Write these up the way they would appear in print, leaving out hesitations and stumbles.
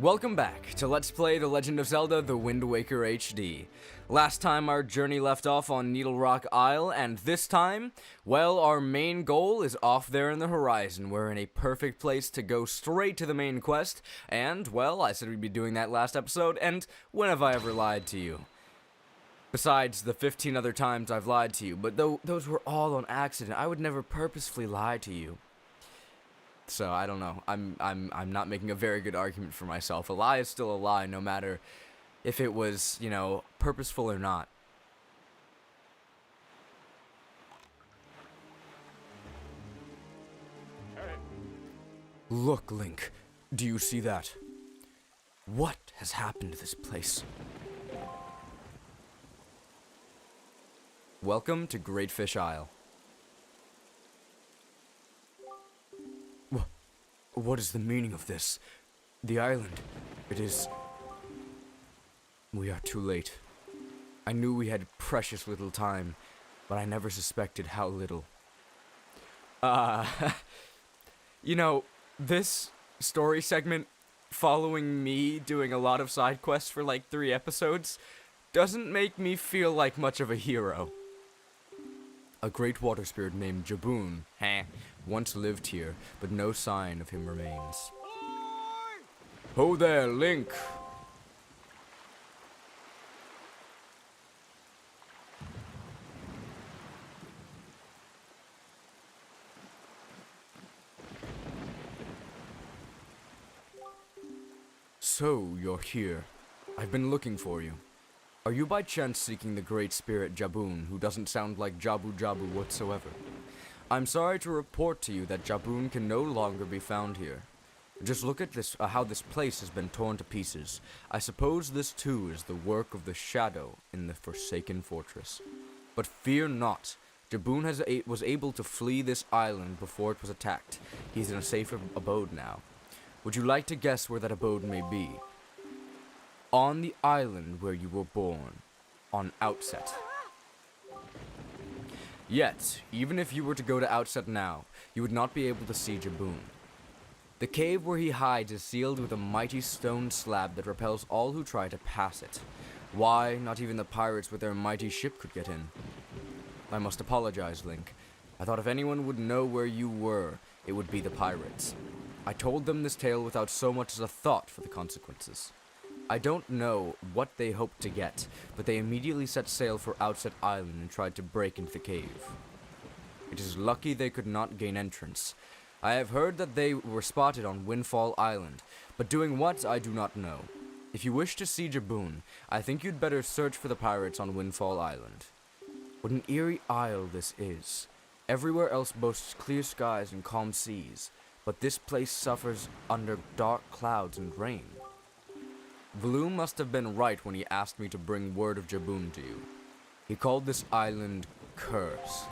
Welcome back to Let's Play The Legend of Zelda The Wind Waker HD. Last time our journey left off on Needle Rock Isle, and this time, well, our main goal is off there in the horizon. We're in a perfect place to go straight to the main quest, and, well, I said we'd be doing that last episode, and when have I ever lied to you? Besides the 15 other times I've lied to you, but those were all on accident. I would never purposefully lie to you. So I don't know. I'm not making a very good argument for myself. A lie is still a lie, no matter if it was, you know, purposeful or not. Look, Link. Do you see that? What has happened to this place? Welcome to Great Fish Isle. What is the meaning of this? The island. It is... We are too late. I knew we had precious little time, but I never suspected how little. You know, this story segment, following me doing a lot of side quests for like 3 episodes, doesn't make me feel like much of a hero. A great water spirit named Jaboon, once lived here, but no sign of him remains. Ho there, Link! So, you're here. I've been looking for you. Are you by chance seeking the great spirit Jaboon, who doesn't sound like Jabu Jabu whatsoever? I'm sorry to report to you that Jaboon can no longer be found here. Just look at this, how this place has been torn to pieces. I suppose this too is the work of the shadow in the Forsaken Fortress. But fear not. Jaboon was able to flee this island before it was attacked. He's in a safer abode now. Would you like to guess where that abode may be? On the island where you were born, on Outset. Yet, even if you were to go to Outset now, you would not be able to see Jaboon. The cave where he hides is sealed with a mighty stone slab that repels all who try to pass it. Why, not even the pirates with their mighty ship could get in. I must apologize, Link. I thought if anyone would know where you were, it would be the pirates. I told them this tale without so much as a thought for the consequences. I don't know what they hoped to get, but they immediately set sail for Outset Island and tried to break into the cave. It is lucky they could not gain entrance. I have heard that they were spotted on Windfall Island, but doing what I do not know. If you wish to see Jaboon, I think you'd better search for the pirates on Windfall Island. What an eerie isle this is. Everywhere else boasts clear skies and calm seas, but this place suffers under dark clouds and rain. Valoom must have been right when he asked me to bring word of Jaboon to you. He called this island cursed.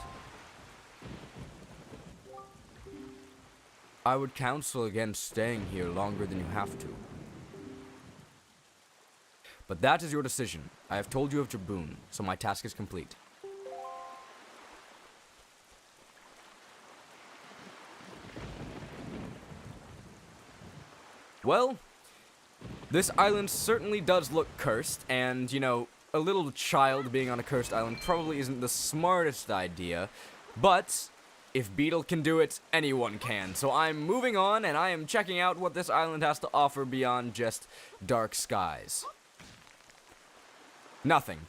I would counsel against staying here longer than you have to. But that is your decision. I have told you of Jaboon, so my task is complete. Well, this island certainly does look cursed, and, you know, a little child being on a cursed island probably isn't the smartest idea, but if Beetle can do it, anyone can. So I'm moving on, and I am checking out what this island has to offer beyond just dark skies. Nothing.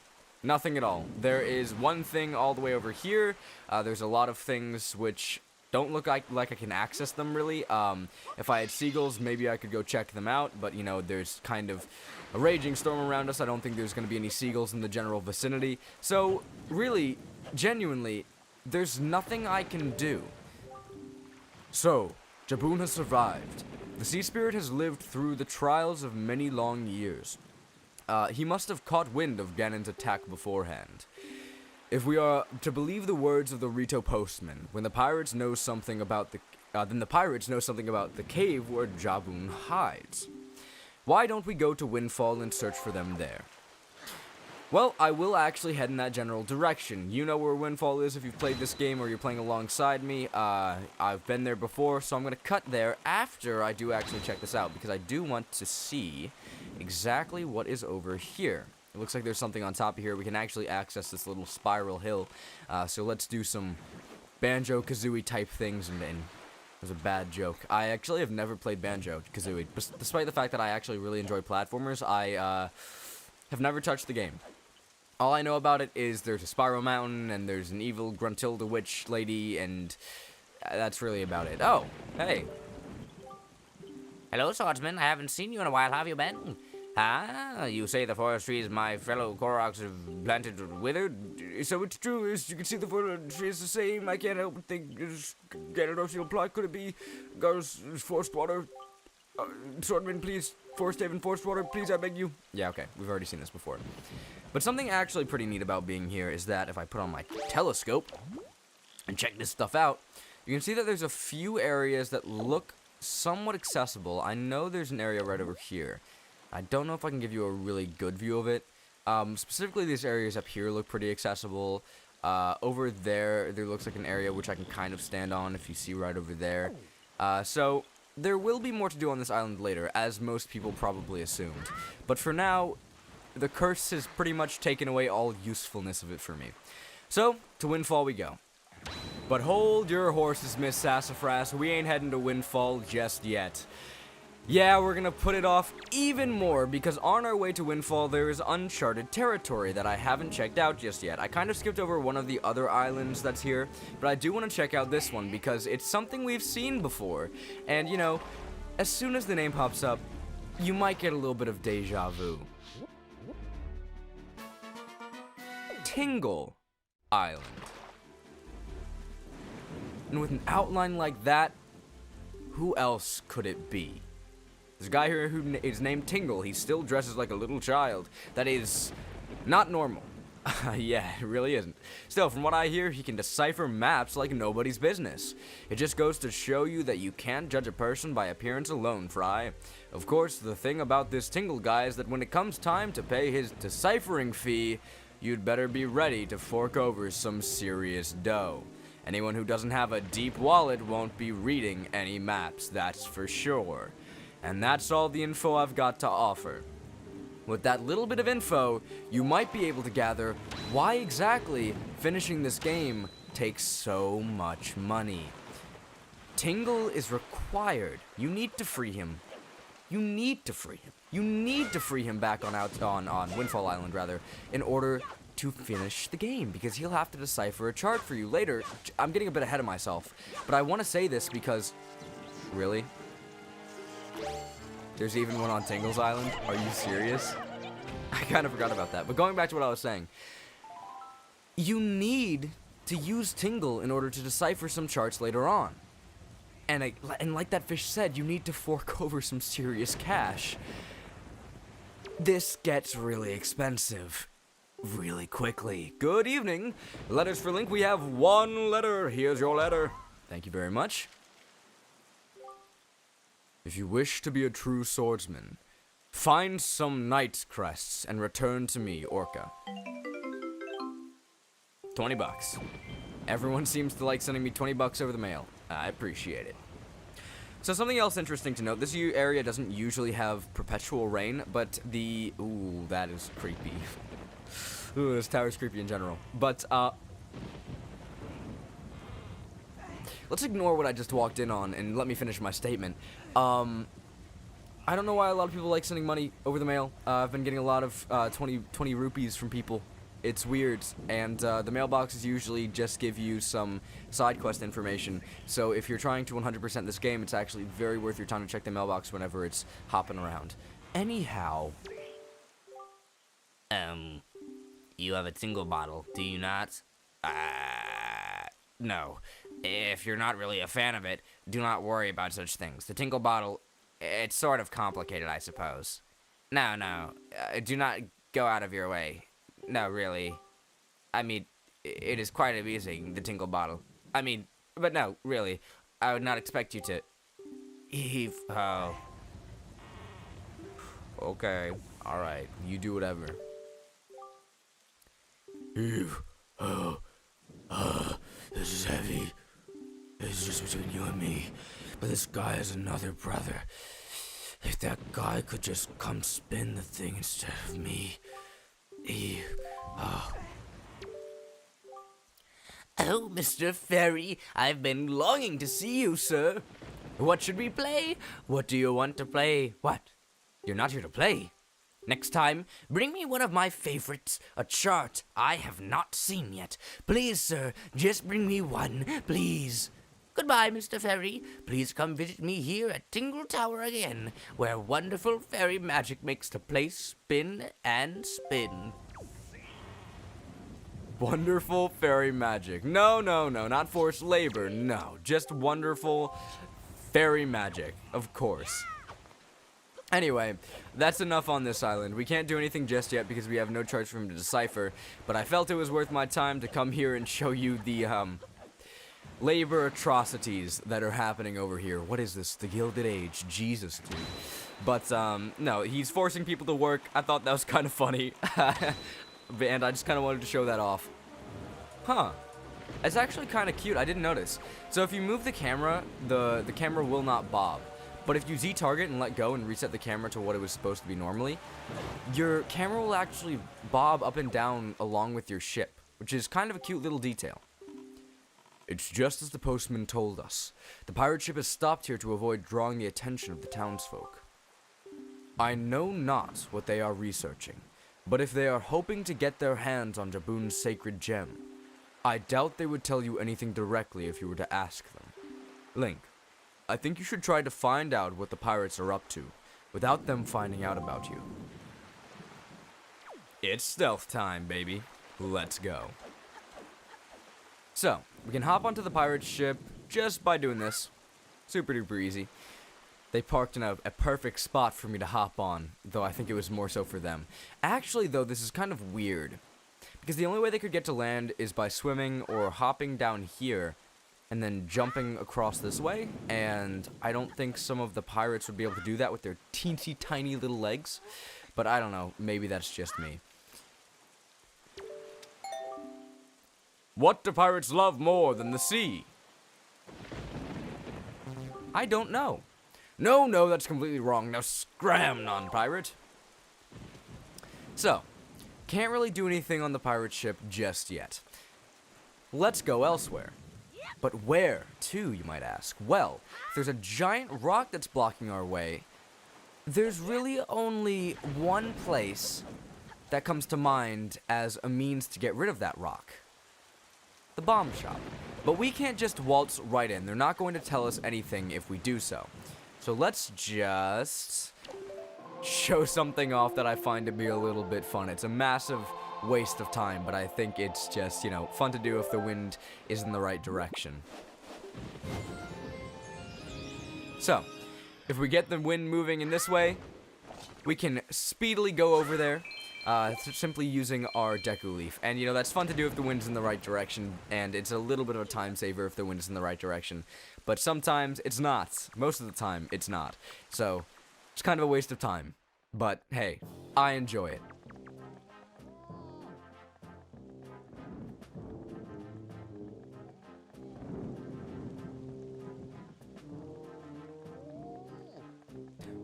Nothing at all. There is one thing all the way over here. There's a lot of things which don't look like I can access them, really. If I had seagulls, maybe I could go check them out, but, you know, there's kind of a raging storm around us. I don't think there's going to be any seagulls in the general vicinity. So, really, genuinely, there's nothing I can do. So, Jaboon has survived. The sea spirit has lived through the trials of many long years. He must have caught wind of Ganon's attack beforehand. If we are to believe the words of the Rito postman, when the pirates know something about then the pirates know something about the cave where Jaboon hides. Why don't we go to Windfall and search for them there? Well, I will actually head in that general direction. You know where Windfall is if you've played this game or you're playing alongside me. I've been there before, so I'm going to cut there after I do actually check this out, because I do want to see exactly what is over here. It looks like there's something on top of here. We can actually access this little spiral hill. So let's do some Banjo-Kazooie type things, and it was a bad joke. I actually have never played Banjo-Kazooie. Despite the fact that I actually really enjoy platformers, I have never touched the game. All I know about it is there's a Spiral Mountain, and there's an evil Gruntilda witch lady, and that's really about it. Oh, hey. Hello, swordsman. I haven't seen you in a while. How have you been? Ah, you say the forest trees my fellow Koroks have planted withered? So it's true, as you can see the forest tree is the same. I can't help but think, Ganondorf plot, could it be Gar's forced water? Swordman, please. Forest Haven, forced water, please, I beg you. Yeah, okay, we've already seen this before. But something actually pretty neat about being here is that if I put on my telescope and check this stuff out, you can see that there's a few areas that look somewhat accessible. I know there's an area right over here. I don't know if I can give you a really good view of it. Specifically, these areas up here look pretty accessible. Over there looks like an area which I can kind of stand on if you see right over there. So there will be more to do on this island later, as most people probably assumed. But for now, the curse has pretty much taken away all usefulness of it for me. So, to Windfall we go. But hold your horses, Miss Sassafras. We ain't heading to Windfall just yet. Yeah, we're gonna put it off even more, because on our way to Windfall, there is uncharted territory that I haven't checked out just yet. I kind of skipped over one of the other islands that's here, but I do want to check out this one, because it's something we've seen before. And, you know, as soon as the name pops up, you might get a little bit of deja vu. Tingle Island. And with an outline like that, who else could it be? There's a guy here who is named Tingle. He still dresses like a little child. That is not normal. Yeah, it really isn't. Still, from what I hear, he can decipher maps like nobody's business. It just goes to show you that you can't judge a person by appearance alone, Fry. Of course, the thing about this Tingle guy is that when it comes time to pay his deciphering fee, you'd better be ready to fork over some serious dough. Anyone who doesn't have a deep wallet won't be reading any maps, that's for sure. And that's all the info I've got to offer. With that little bit of info, you might be able to gather why exactly finishing this game takes so much money. Tingle is required. You need to free him. You need to free him. You need to free him back on Windfall Island, rather, in order to finish the game, because he'll have to decipher a chart for you later. I'm getting a bit ahead of myself, but I want to say this because... Really? There's even one on Tingle's Island? Are you serious? I kind of forgot about that. But going back to what I was saying, you need to use Tingle in order to decipher some charts later on. And like that fish said, you need to fork over some serious cash. This gets really expensive really quickly. Good evening. Letters for Link. We have one letter. Here's your letter. Thank you very much. If you wish to be a true swordsman, find some knight's crests and return to me, Orca. $20. Everyone seems to like sending me $20 over the mail. I appreciate it. So something else interesting to note, this area doesn't usually have perpetual rain, but the... Ooh, that is creepy. Ooh, this tower's creepy in general. But, let's ignore what I just walked in on and let me finish my statement. I don't know why a lot of people like sending money over the mail. I've been getting a lot of 20 rupees from people. It's weird, and the mailboxes usually just give you some side quest information. So if you're trying to 100% this game, it's actually very worth your time to check the mailbox whenever it's hopping around. Anyhow. You have a Tingle bottle, do you not? No. If you're not really a fan of it, do not worry about such things. The Tingle bottle, it's sort of complicated, I suppose. No, do not go out of your way. No, really. I mean, it is quite amusing, the Tingle bottle. I mean, but no, really. I would not expect you to... Heave. Oh. Okay. Alright. You do whatever. Eve, this is heavy. It's just between you and me. But this guy is another brother. If that guy could just come spin the thing instead of me. Eve, Oh, Mr. Fairy, I've been longing to see you, sir. What should we play? What do you want to play? What? You're not here to play? Next time, bring me one of my favorites, a chart I have not seen yet. Please, sir, just bring me one, please. Goodbye, Mr. Fairy. Please come visit me here at Tingle Tower again, where wonderful fairy magic makes the place spin and spin. wonderful fairy magic. No, not forced labor. No, just wonderful fairy magic, of course. Anyway, that's enough on this island. We can't do anything just yet because we have no charts for him to decipher, but I felt it was worth my time to come here and show you the, labor atrocities that are happening over here. What is this? The Gilded Age. Jesus, dude. But, no, he's forcing people to work. I thought that was kind of funny. And I just kind of wanted to show that off. Huh. It's actually kind of cute. I didn't notice. So if you move the camera, the camera will not bob. But if you Z-target and let go and reset the camera to what it was supposed to be normally, your camera will actually bob up and down along with your ship, which is kind of a cute little detail. It's just as the postman told us. The pirate ship has stopped here to avoid drawing the attention of the townsfolk. I know not what they are researching, but if they are hoping to get their hands on Jaboon's sacred gem, I doubt they would tell you anything directly if you were to ask them. Link, I think you should try to find out what the pirates are up to, without them finding out about you. It's stealth time, baby. Let's go. So, we can hop onto the pirate ship just by doing this. Super duper easy. They parked in a perfect spot for me to hop on, though I think it was more so for them. Actually, though, this is kind of weird, because the only way they could get to land is by swimming or hopping down here, and then jumping across this way, and I don't think some of the pirates would be able to do that with their teensy tiny little legs, but I don't know, maybe that's just me. What do pirates love more than the sea? I don't know. No, that's completely wrong. Now scram, non-pirate. So, can't really do anything on the pirate ship just yet. Let's go elsewhere. But where to, you might ask? Well, if there's a giant rock that's blocking our way, there's really only one place that comes to mind as a means to get rid of that rock. The bomb shop. But we can't just waltz right in. They're not going to tell us anything if we do so. So let's just show something off that I find to be a little bit fun. It's a massive waste of time, but I think it's just, you know, fun to do if the wind is in the right direction. So, if we get the wind moving in this way, we can speedily go over there, simply using our Deku Leaf. And, you know, that's fun to do if the wind's in the right direction, and it's a little bit of a time saver if the wind is in the right direction. But sometimes it's not. Most of the time, it's not. So, it's kind of a waste of time. But, hey, I enjoy it.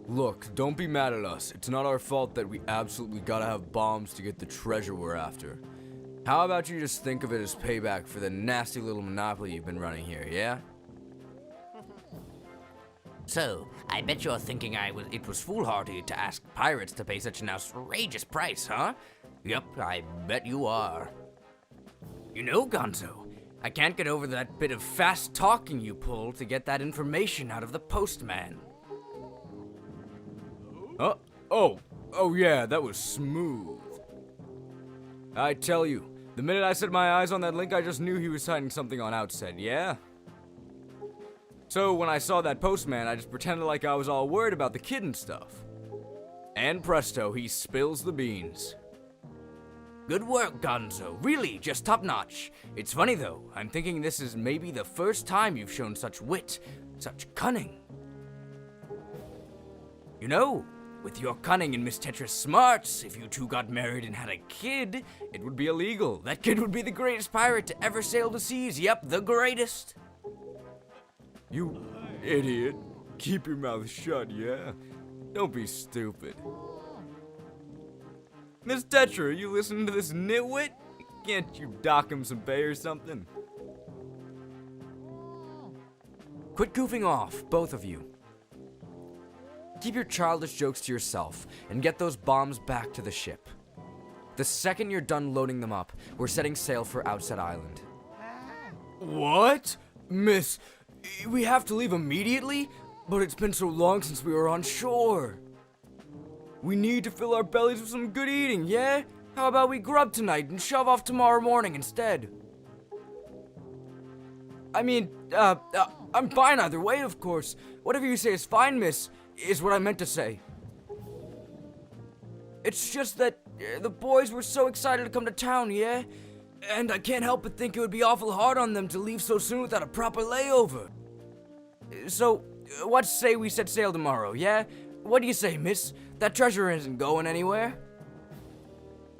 Look, don't be mad at us. It's not our fault that we absolutely gotta have bombs to get the treasure we're after. How about you just think of it as payback for the nasty little monopoly you've been running here, yeah? So, I bet you're thinking it was foolhardy to ask pirates to pay such an outrageous price, huh? Yep, I bet you are. You know, Gonzo, I can't get over that bit of fast talking you pulled to get that information out of the postman. Oh yeah, that was smooth. I tell you, the minute I set my eyes on that link, I just knew he was hiding something on Outset, yeah? So when I saw that postman, I just pretended like I was all worried about the kid and stuff. And presto, he spills the beans. Good work, Gonzo. Really, just top notch. It's funny though, I'm thinking this is maybe the first time you've shown such wit, such cunning. You know, With your cunning and Miss Tetra's smarts, if you two got married and had a kid, it would be illegal. That kid would be the greatest pirate to ever sail the seas. Yep, the greatest. You idiot. Keep your mouth shut, yeah? Don't be stupid. Miss Tetra, you listening to this nitwit? Can't you dock him some pay or something? Quit goofing off, both of you. Keep your childish jokes to yourself and get those bombs back to the ship. The second you're done loading them up, we're setting sail for Outset Island. What? Miss, we have to leave immediately? But it's been so long since we were on shore. We need to fill our bellies with some good eating, yeah? How about we grub tonight and shove off tomorrow morning instead? I mean, I'm fine either way, of course. Whatever you say is fine, miss, is what I meant to say. It's just that the boys were so excited to come to town, yeah? And I can't help but think it would be awful hard on them to leave so soon without a proper layover. So, what say we set sail tomorrow, yeah? What do you say, miss? That treasure isn't going anywhere.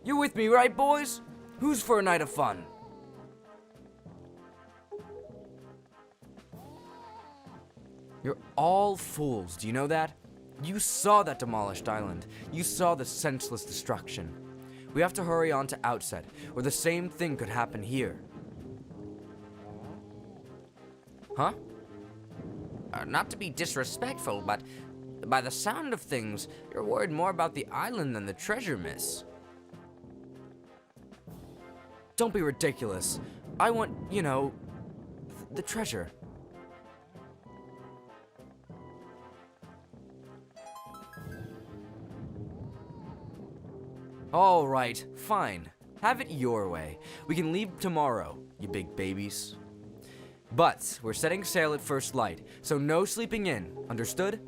You're with me, right, boys? Who's for a night of fun? You're all fools, do you know that? You saw that demolished island. You saw the senseless destruction. We have to hurry on to Outset, or the same thing could happen here. Huh? Not to be disrespectful, but by the sound of things, you're worried more about the island than the treasure, miss. Don't be ridiculous. I want, you know, the treasure. All right, fine. Have it your way. We can leave tomorrow, you big babies. But we're setting sail at first light, so no sleeping in. Understood?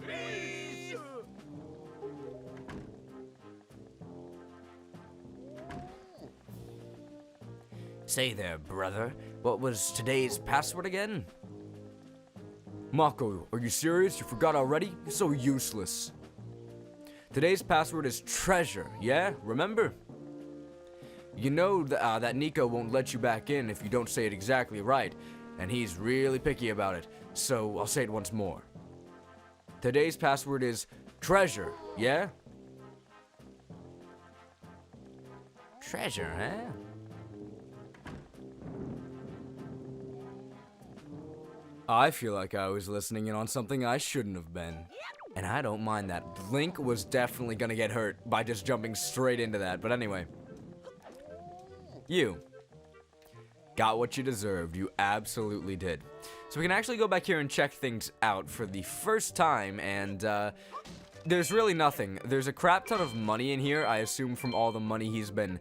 Say there, brother. What was today's password again? Mako, are you serious? You forgot already? You're so useless. Today's password is treasure, yeah? Remember? You know that Nico won't let you back in if you don't say it exactly right, and he's really picky about it, so I'll say it once more. Today's password is treasure, yeah? Treasure, huh? I feel like I was listening in on something I shouldn't have been. And I don't mind that. Link was definitely gonna get hurt by just jumping straight into that, but anyway. You got what you deserved. You absolutely did. So we can actually go back here and check things out for the first time, and there's really nothing. There's a crap ton of money in here, I assume from all the money he's been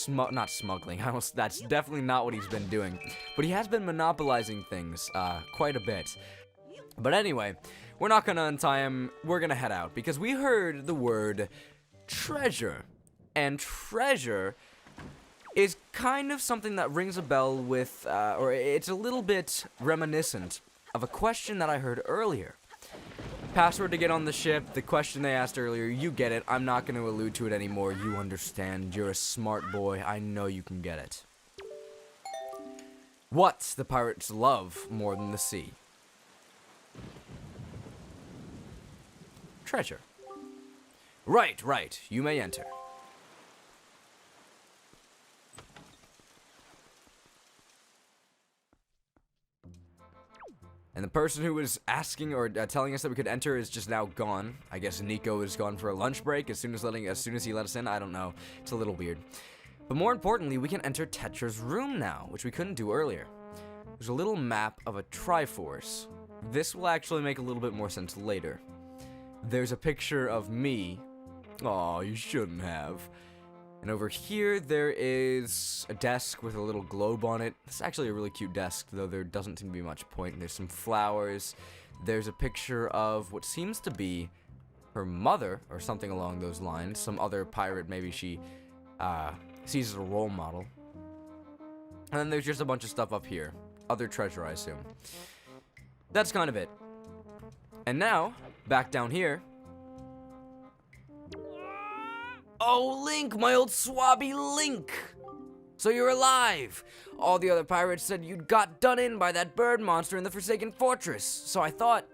not smuggling. That's definitely not what he's been doing. But he has been monopolizing things quite a bit. But anyway, we're not gonna untie him. We're gonna head out because we heard the word treasure. And treasure is kind of something that rings a bell with, or it's a little bit reminiscent of a question that I heard earlier. Password to get on the ship, the question they asked earlier, you get it. I'm not going to allude to it anymore. You understand. You're a smart boy. I know you can get it. What the pirates love more than the sea? Treasure. Right. You may enter. And the person who was asking or telling us that we could enter is just now gone. I guess Nico is gone for a lunch break as soon as he let us in. I don't know. It's a little weird. But more importantly, we can enter Tetra's room now, which we couldn't do earlier. There's a little map of a Triforce. This will actually make a little bit more sense later. There's a picture of me. Aw, you shouldn't have. And over here, there is a desk with a little globe on it. It's actually a really cute desk, though there doesn't seem to be much point. There's some flowers. There's a picture of what seems to be her mother, or something along those lines. Some other pirate, maybe she sees as a role model. And then there's just a bunch of stuff up here. Other treasure, I assume. That's kind of it. And now, back down here, Oh, Link, my old swabby Link! So you're alive! All the other pirates said you'd got done in by that bird monster in the Forsaken Fortress, so I thought...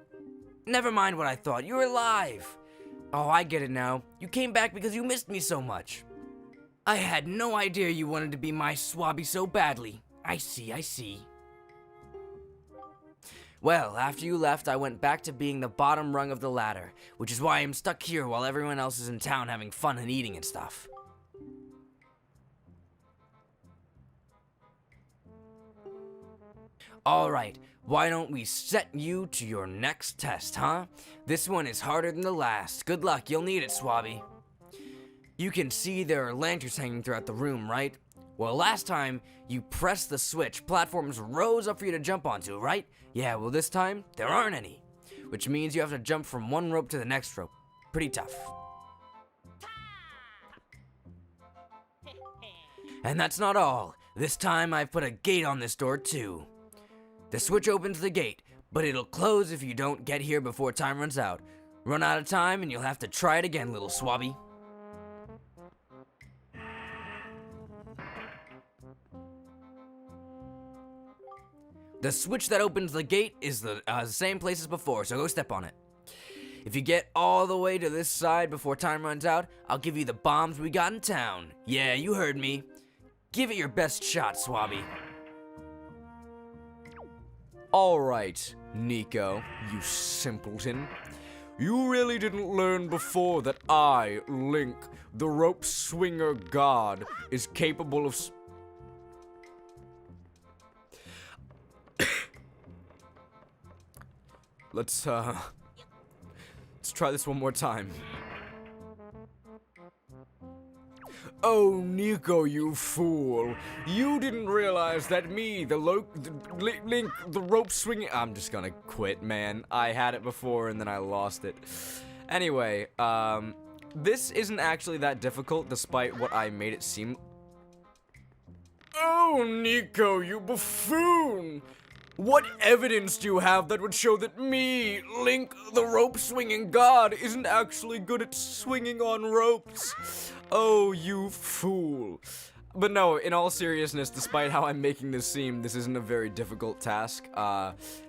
Never mind what I thought, you're alive! Oh, I get it now. You came back because you missed me so much. I had no idea you wanted to be my swabby so badly. I see. Well, after you left, I went back to being the bottom rung of the ladder, which is why I'm stuck here while everyone else is in town having fun and eating and stuff. Alright, why don't we set you to your next test, huh? This one is harder than the last. Good luck, you'll need it, Swabby. You can see there are lanterns hanging throughout the room, right? Well, last time, you pressed the switch, platforms rose up for you to jump onto, right? Yeah, well this time, there aren't any. Which means you have to jump from one rope to the next rope. Pretty tough. And that's not all. This time, I've put a gate on this door, too. The switch opens the gate, but it'll close if you don't get here before time runs out. Run out of time and you'll have to try it again, little Swabby. The switch that opens the gate is the same place as before, so go step on it. If you get all the way to this side before time runs out, I'll give you the bombs we got in town. Yeah, you heard me. Give it your best shot, Swabby. Alright, Nico, you simpleton. You really didn't learn before that I, Link, the rope swinger god, is capable of... Let's try this one more time. Oh, Nico, you fool. You didn't realize that me, Link, the rope swinging... I'm just gonna quit, man. I had it before and then I lost it. Anyway, this isn't actually that difficult despite what I made it seem... Oh, Nico, you buffoon! What evidence do you have that would show that me, Link, the rope-swinging god, isn't actually good at swinging on ropes? Oh, you fool. But no, in all seriousness, despite how I'm making this seem, this isn't a very difficult task.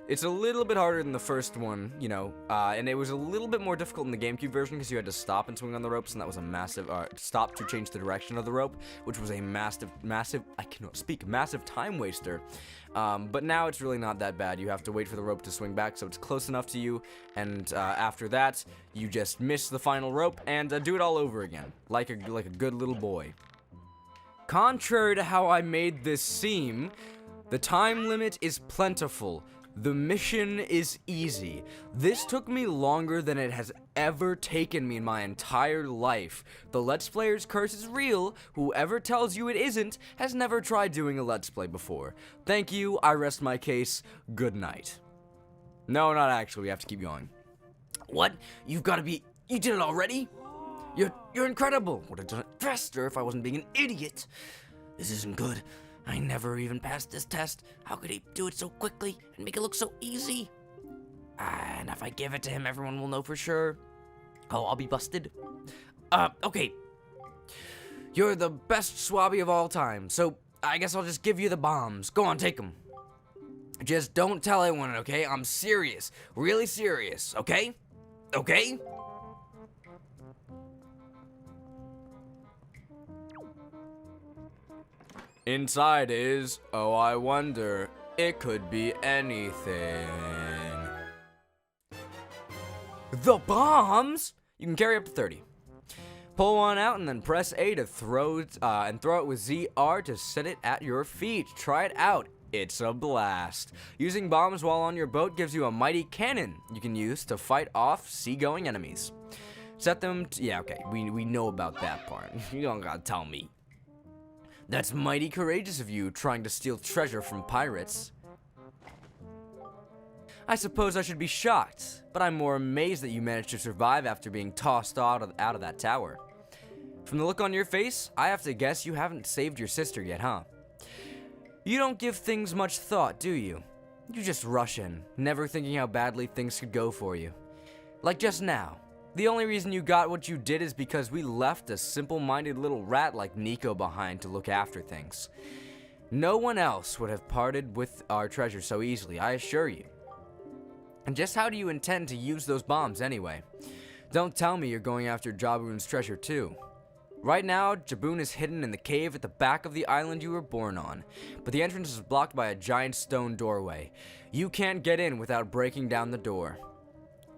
It's a little bit harder than the first one, you know, and it was a little bit more difficult in the GameCube version because you had to stop and swing on the ropes, and that was a massive, stop to change the direction of the rope, which was a massive, I cannot speak, massive time waster. But now it's really not that bad. You have to wait for the rope to swing back, so it's close enough to you, and after that, you just miss the final rope and do it all over again, like a good little boy. Contrary to how I made this seem, the time limit is plentiful. The mission is easy. This took me longer than it has ever taken me in my entire life. The Let's Player's curse is real. Whoever tells you it isn't has never tried doing a Let's Play before. Thank you, I rest my case. Good night. No, not actually, we have to keep going. What? You did it already? You're incredible. Would have done it faster if I wasn't being an idiot. This isn't good. I never even passed this test. How could he do it so quickly and make it look so easy? And if I give it to him, everyone will know for sure. Oh, I'll be busted. Okay. You're the best Swabby of all time, so I guess I'll just give you the bombs. Go on, take them. Just don't tell anyone, okay? I'm serious. Really serious, okay? Okay? Inside is, oh, I wonder, it could be anything. The bombs? You can carry up to 30. Pull one out and then press A to throw it, and throw it with ZR to set it at your feet. Try it out. It's a blast. Using bombs while on your boat gives you a mighty cannon you can use to fight off seagoing enemies. Set them, yeah, okay, we know about that part. You don't gotta tell me. That's mighty courageous of you, trying to steal treasure from pirates. I suppose I should be shocked, but I'm more amazed that you managed to survive after being tossed out of that tower. From the look on your face, I have to guess you haven't saved your sister yet, huh? You don't give things much thought, do you? You just rush in, never thinking how badly things could go for you. Like just now. The only reason you got what you did is because we left a simple-minded little rat like Nico behind to look after things. No one else would have parted with our treasure so easily, I assure you. And just how do you intend to use those bombs anyway? Don't tell me you're going after Jaboon's treasure too. Right now, Jaboon is hidden in the cave at the back of the island you were born on, but the entrance is blocked by a giant stone doorway. You can't get in without breaking down the door.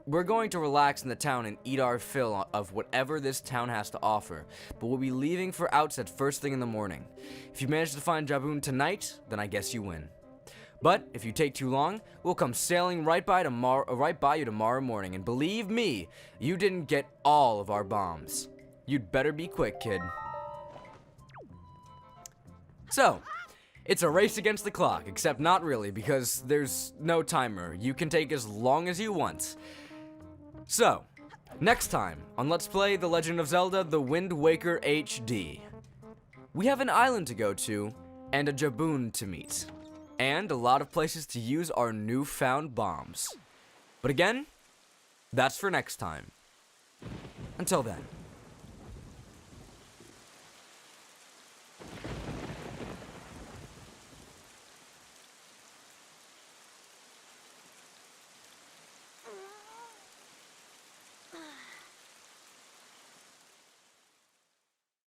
We're going to relax in the town and eat our fill of whatever this town has to offer, but we'll be leaving for Outset first thing in the morning. If you manage to find Jaboon tonight, then I guess you win. But if you take too long, we'll come sailing right by you tomorrow morning, and believe me, you didn't get all of our bombs. You'd better be quick, kid. So, it's a race against the clock, except not really, because there's no timer. You can take as long as you want. So, next time on Let's Play The Legend of Zelda The Wind Waker HD, we have an island to go to, and a Jaboon to meet, and a lot of places to use our newfound bombs. But again, that's for next time. Until then.